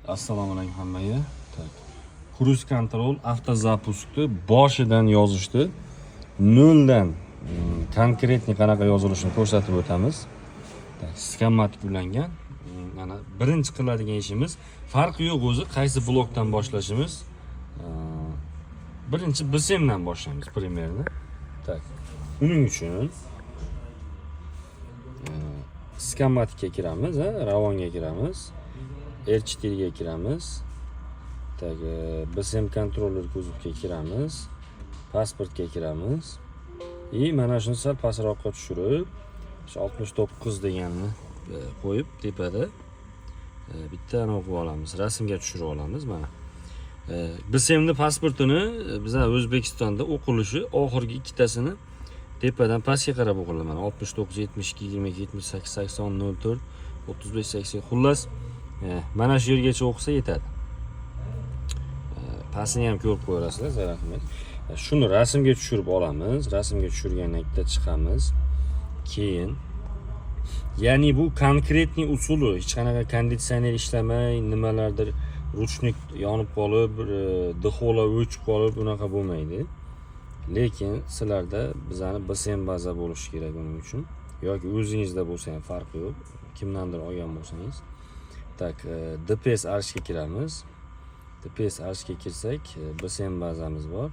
Assalomu alaykum hammaga. Cruise control avtozapускni boshidan yozishdi. Noldan konkretni qanaqa yozilishini ko'rsatib o'tamiz. Sxematik ulangan. Mana birinchi qiladigan ishimiz farqi yo'q o'zi qaysi blokdan boshlashimiz. Birinchi BSMdan boshlaymiz primerni. Uning uchun sxematikga kiramiz, ravonga kiramiz. R4 ga kiramiz. BSM kontroller kuzovga kiramiz. Pasportga kiramiz. Mana shuni sal pastroqqa tushirib, 69 deganni qo'yib tepada bittani o'qib olamiz. Rasmga tushirib olamiz mana. BSMning pasportini bizlar O'zbekistonda o'qilishi oxirgi ikkitasini tepadan pastga qarab o'qiladi. Mana 69, 72, 22, 78, 80, 04, 35, 80 xullas mana shu yergacha o'qisa yetadi. Pastini ham ko'rib qo'yasizlar, rahmat. Shuni rasmga tushirib olamiz. Rasmga tushirgandan keyin chiqamiz. Keyin ya'ni bu konkretniy usuli, hech qanaqa konditsioner ishlamay, nimalardir ruchnik yonib qolib, dixola o'chib qolib unaqa bo'lmaydi. Lekin sizlarda bizani BSM baza bo'lishi kerak uning uchun. Yoki o'zingizda bo'lsa ham farqi yo'q. Kimdandir olgan bo'lsangiz. DPS arshga kiramiz. DPS arshga kirsak, BSM bazamiz bor.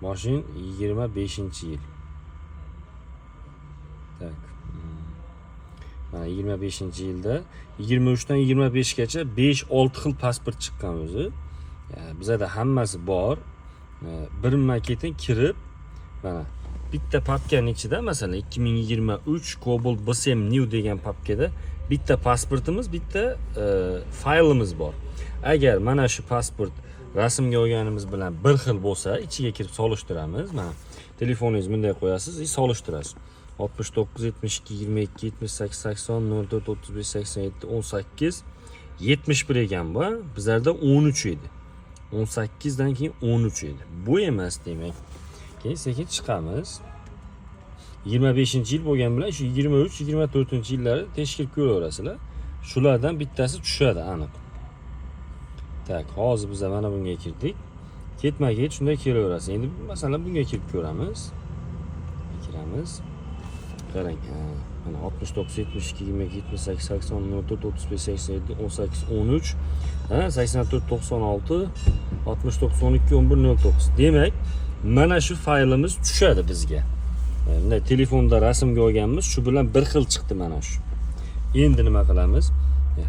Mashin 25-yil. Mana 25-yilda 23 dan 25 gacha 5-6 xil pasport chiqqan o'zi. Bizda hammasi bor. Bir maketin kirib, mana bitta papkaning ichida, masalan 2023 Cobalt BSM New degan papkada bitta pasportimiz, bitta faylimiz bor. Agar mana shu pasport rasmga olganimiz bilan bir xil bo'lsa, ichiga kirib solishtiramiz. Mana telefoningizni bunday qo'yasiz, solishtirasiz. 69, 72, 22, 78, 80, 04, 35, 87, 18, 71 ekan bu. Bizlarda 13 edi. 18 dan keyin 13 edi. Bu emas demak. Keyin sekin chiqamiz. 25-yil bo'lgan bilan shu 23, 24-yillari tekshirib ko'raverasizlar. Shulardan bittasi tushadi aniq. Hozir biz mana bunga kirdik. Ketma-ket shunday kelaverasiz. Endi masalan bunga kirib ko'ramiz. Kiramiz. Qarang, mana 69, 72, 22, 78, 80, 04, 35, 87, 18, 13, 84, 96, 69, 12, 11, 09. Demak, mana shu faylimiz tushadi bizga. Bunday telefonda rasmga olganmiz, shu bilan bir xil chiqdi mana shu. Endi nima qilamiz?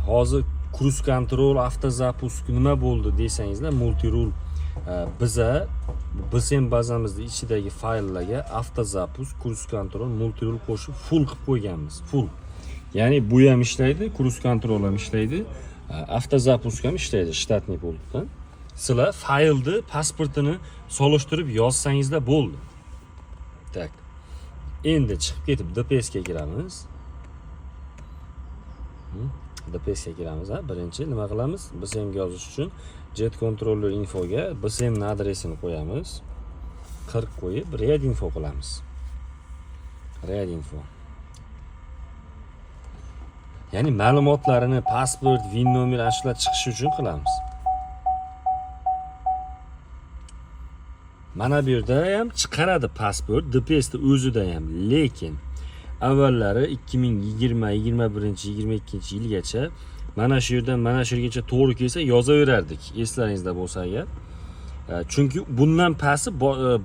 Hozir cruise control, avtozapusk nima bo'ldi desangizlar, multirul biza BSM bazamizning ichidagi fayllarga avtozapusk, cruise control, multirul qo'shib full qilib qo'yganmiz. Full. Ya'ni bu ham ishlaydi, cruise control ham ishlaydi, avtozapusk ham ishlaydi shtatniy bo'libdan. Sizlar faylni pasportini solishtirib yozsangizlar bo'ldi. Endi chiqib ketib DPS ga kiramiz. DPS ga kiramiz. Birinchi nima qilamiz? BSM ga yozish uchun jet controller info ga BSM ning adresini qo'yamiz. 40 qo'yib read info qilamiz. Read info. Ya'ni ma'lumotlarini, pasport, VIN nomer ashula chiqishi uchun qilamiz. Mana bu yerda ham chiqaradi pasport, DPS da o'zida ham, lekin avvallari 2020, 21-22-yilgacha mana shu yerdan mana shu yergacha to'g'ri kelsa yozaverardik, eslaringizda bo'lsa agar. Chunki bundan pasti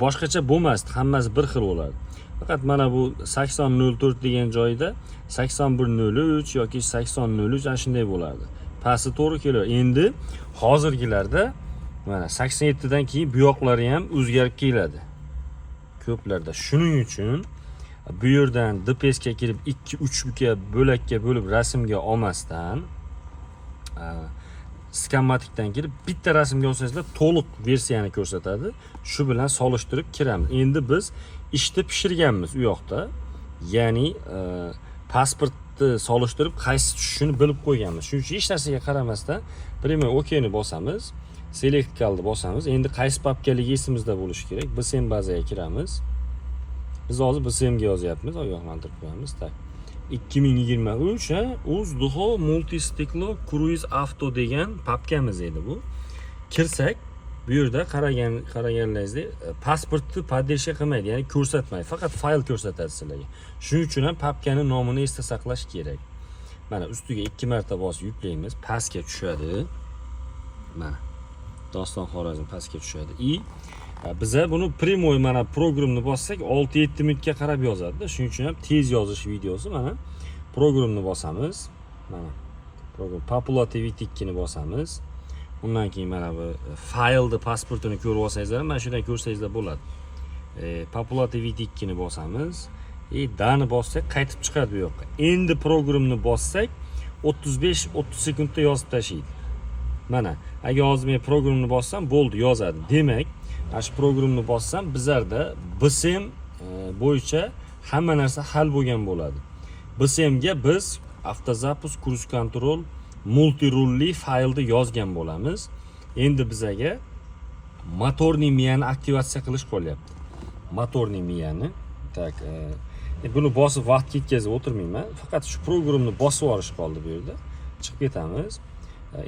boshqacha bo'lmasdi, hammasi bir xil bo'lardi. Faqat mana bu 8004 degan joyda 8103 yoki 8003 ana shunday bo'lardi. Pasti to'g'ri kelar. Endi hozirgilarda mana 87 dan keyin bu yoqlari ham o'zgarib keladi. Ko'plarda. Shuning uchun bu yerdan DPS ga kirib 2-3 bo'lakka bo'lib rasmga olmasdan sxematikdan kirib bitta rasmga olsangizlar to'liq versiyani ko'rsatadi. Shu bilan solishtirib kiramiz. Endi biz ishni pishirganmiz u yoqda. Ya'ni pasportni solishtirib qaysi tushishini bilib qo'yganmiz. Shuning uchun hech narsaga qaramasdan primer OK'ni bosamiz. Select kalni bosamiz. Endi qaysi papkaligi esimizda bo'lishi kerak. BSM bazaga kiramiz. Biz hozir BSM ga yozyapmiz, ogohlantirib qo'yamiz. 2023 Uzduho Multistiklo Cruise Auto degan papkamiz edi bu. Kirsak, bu yerda qaraganlaringizdek pasportni poddesha qilmaydi, ya'ni ko'rsatmaydi, faqat fayl ko'rsatadi sizlarga. Shuning uchun ham papkaning nomini esda saqlash kerak. Mana ustiga 2 marta bosib yuklaymiz, pastga tushadi. Mana Doston Xorazm pastga tushadi. Biza buni primoy mana programni bossak 6-7 minutga qarab yozadi. Shuning uchun ham tez yozish videosi. Mana programni bosamiz. Mana program Popular TV tikkini bosamiz. Undan keyin mana bu faylni pasportini ko'rib olsangizlar, mana shunday ko'rsangizlar bo'ladi. Popular TV tikkini bosamiz. Dani bossak qaytib chiqadi bu yoqqa. Endi programni bossak 35-30 sekundda yozib tashlaydi. Mana agar hozir men programni bossam bo'ldi, yozadi. Demak, shu programni bossam bizlarda BSM bo'yicha hamma narsa hal bo'lgan bo'ladi. BSMga biz avtozapus, cruise control, multirulli faylni yozgan bo'lamiz. Endi bizaga motorni miyani aktivatsiya qilish qolyapti. Motorni miyani tak buni bosib vaqt ketkazib o'tirmayman. Faqat shu programni bosib yuborish qoldi bu yerda. Chiqib ketamiz.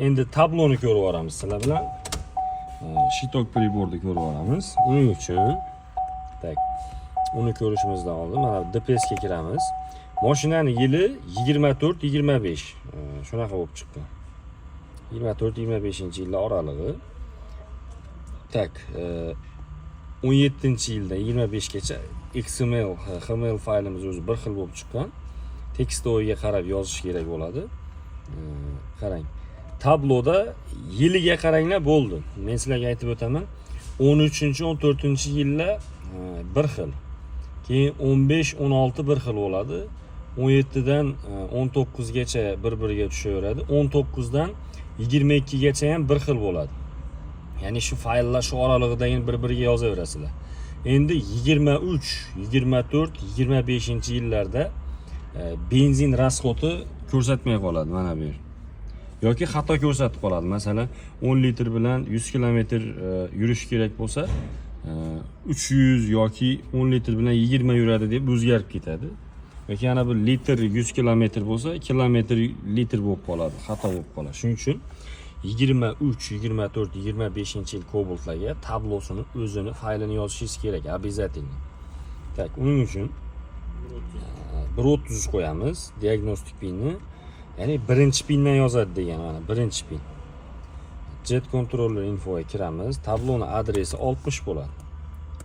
Endi tabloni ko'rib olamiz sizlar bilan. Shitok priborni ko'rib olamiz. Uning uchun tak uni ko'rishimizdan oldin mana DPS ga kiramiz. Mashinaning yili 24-25. Shunaqa bo'lib chiqqan. 24-25-yillar oralig'i. Tak 17-yilda 25gacha XML, HTML faylimiz o'zi bir xil bo'lib chiqqan. Tekstoviga qarab yozish kerak bo'ladi. Qarang. Tabloda yiliga qaranglar bo'ldi. Men sizlarga aytib o'taman. 13-14-yillar bir xil. Keyin 15-16 bir xil bo'ladi. 17dan 19gacha bir-biriga tushaveradi. 19dan 22gacha ham bir xil bo'ladi. Ya'ni shu fayllar shu oralig'idagi bir-biriga yozaverasizlar. Endi 23, 24, 25-yillarda benzin rasxodi ko'rsatmay qoladi mana bu yer. Yoki xato ko'rsatib qoladi. Masalan, 10 litr bilan 100 kilometr yurish kerak bo'lsa, 300 yoki 10 litr bilan 20 yuradi deb o'zgarib ketadi. Yoki yana bir litr 100 kilometr bo'lsa, kilometr litr bo'lib qoladi, xato bo'lib qoladi. Shuning uchun 23, 24, 25-yil Cobalt'larga tablosini o'zini faylini yozishingiz kerak, обязательно. Tak, uning uchun 130 qo'yamiz, diagnostik pinni. Ya'ni birinchi pindan yozadi degan, mana birinchi pin. Jet controller infoga kiramiz. Tabloni adresi 60 bo'ladi.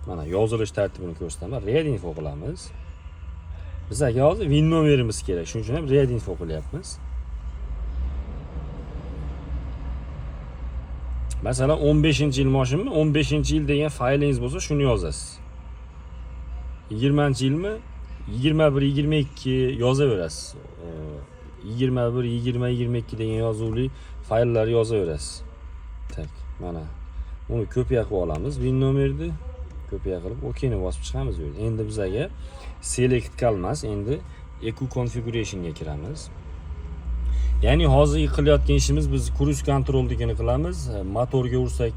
Mana yozilish tartibini ko'rsataman. Read info qilamiz. Bizga hozir win nomerimiz kerak. Shuning uchun ham read info qilyapmiz. Masalan, 15-yil mashinami? 15-yil degan faylingiz bo'lsa, shuni yozasiz. 20-yilmi? 21, 22 yozaverasiz. 21, 20, 22 degan yozuvli fayllar yozaverasiz. Tak, mana uni kopiya qilib olamiz. Win nomerni kopiya qilib OKni bosib chiqamiz bu yerda. Endi bizaga select qilmas, endi eco configuration ga kiramiz. Ya'ni hozir qilayotgan ishimiz biz cruise control deganini qilamiz. Motorga ursak